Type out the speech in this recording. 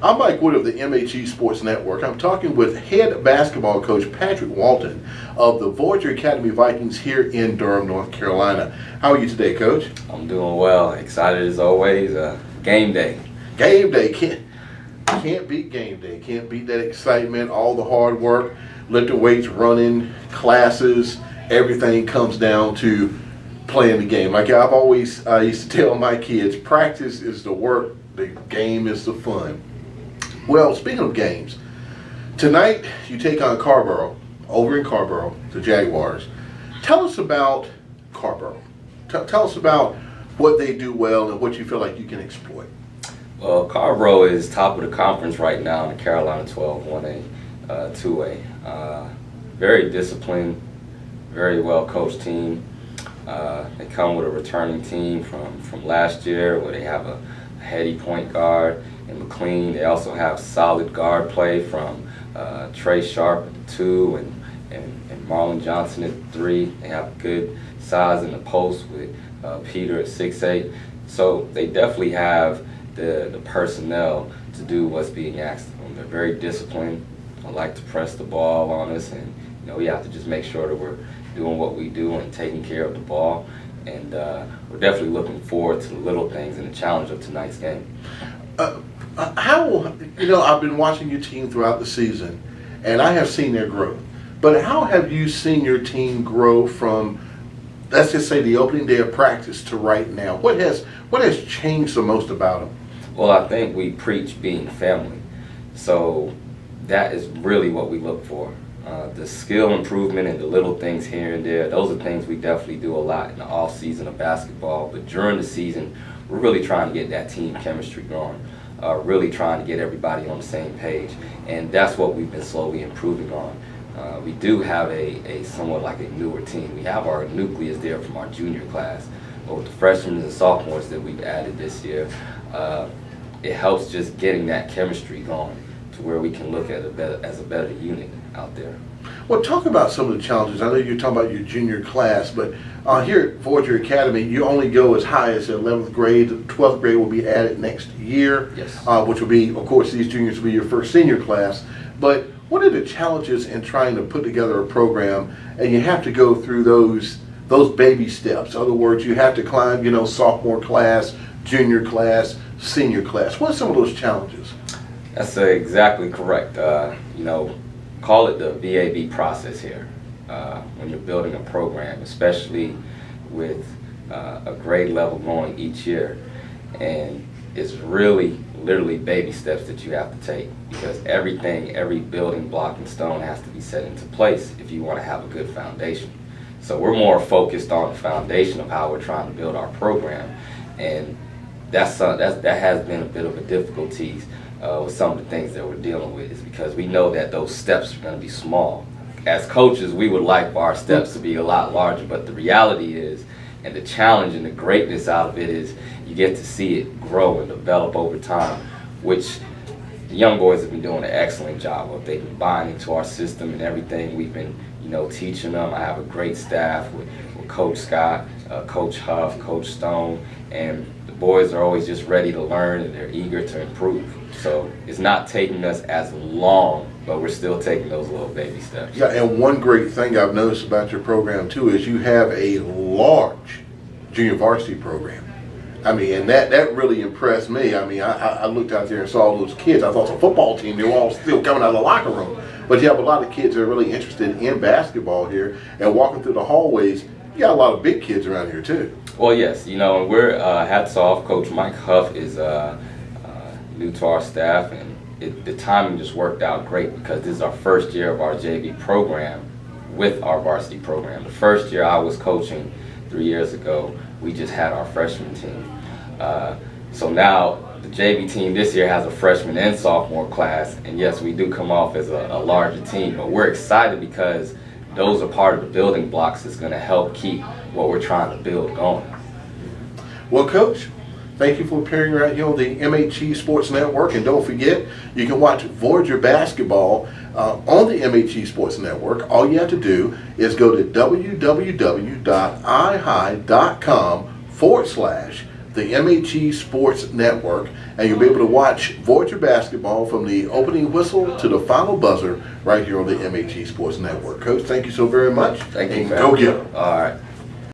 I'm Mike Wood of the MHE Sports Network. I'm talking with head basketball coach Patrick Walton of the Voyager Academy Vikings here in Durham, North Carolina. How are you today, Coach? I'm doing well. Excited as always. Game day. Game day. Can't beat game day. Can't beat that excitement, all the hard work, lift weights, running, classes, everything comes down to playing the game. Like I used to tell my kids, practice is the work, the game is the fun. Well, speaking of games, tonight you take on Carrboro, over in Carrboro, the Jaguars. Tell us about Carrboro. Tell us about what they do well and what you feel like you can exploit. Well, Carrboro is top of the conference right now in the Carolina 12, 1A, 2A. Very disciplined, very well coached team. They come with a returning team from last year where they have a heady point guard in McLean. They also have solid guard play from Trey Sharp at the 2 and Marlon Johnson at the 3. They have good size in the post with Peter at 6'8". So they definitely have the personnel to do what's being asked of them. They're very disciplined. They like to press the ball on us, and we have to just make sure that we're doing what we do and taking care of the ball. And we're definitely looking forward to the little things and the challenge of tonight's game. I've been watching your team throughout the season, and I have seen their growth. But how have you seen your team grow from, let's just say, the opening day of practice to right now? What has changed the most about them? Well, I think we preach being family. So that is really what we look for. The skill improvement and the little things here and there, those are things we definitely do a lot in the off season of basketball. But during the season, we're really trying to get that team chemistry going, really trying to get everybody on the same page. And that's what we've been slowly improving on. We do have a somewhat like a newer team. We have our nucleus there from our junior class. But with the freshmen and sophomores that we've added this year, it helps just getting that chemistry going to where we can look at as a better unit out there. Well, talk about some of the challenges. I know you're talking about your junior class, but here at Voyager Academy, you only go as high as the 11th grade. The 12th grade will be added next year, yes. Which will be, of course, these juniors will be your first senior class. But what are the challenges in trying to put together a program, and you have to go through those baby steps? In other words, you have to climb, sophomore class, junior class, senior class. What are some of those challenges? That's exactly correct. Call it the VAB process here when you're building a program, especially with a grade level going each year. And it's really literally baby steps that you have to take, because every building block and stone has to be set into place if you want to have a good foundation. So we're more focused on the foundation of how we're trying to build our program, and that has been a bit of a difficulty with some of the things that we're dealing with, is because we know that those steps are going to be small. As coaches, we would like for our steps to be a lot larger, but the reality is, and the challenge and the greatness out of it is, you get to see it grow and develop over time, which the young boys have been doing an excellent job of. They've been buying into our system and everything we've been teaching them. I have a great staff with Coach Scott, Coach Huff, Coach Stone, and the boys are always just ready to learn, and they're eager to improve. So it's not taking us as long, but we're still taking those little baby steps. Yeah, and one great thing I've noticed about your program too is you have a large junior varsity program. I mean, and that really impressed me. I mean, I looked out there and saw all those kids. I thought it was a football team. They were all still coming out of the locker room. But you have a lot of kids that are really interested in basketball here, and walking through the hallways, you got a lot of big kids around here too. Well, yes, and we're hats off. Coach Mike Huff is new to our staff, and the timing just worked out great, because this is our first year of our JV program with our varsity program. The first year I was coaching 3 years ago, we just had our freshman team. So now the JV team this year has a freshman and sophomore class, and yes, we do come off as a larger team, but we're excited because those are part of the building blocks that's going to help keep what we're trying to build going. Well, Coach, thank you for appearing right here on the MHE Sports Network. And don't forget, you can watch Voyager basketball on the MHE Sports Network. All you have to do is go to www.ihigh.com/ the MHE Sports Network, and you'll be able to watch Voyager basketball from the opening whistle to the final buzzer right here on the MHE Sports Network. Coach, thank you so very much. Thank you. And go get 'em. All right.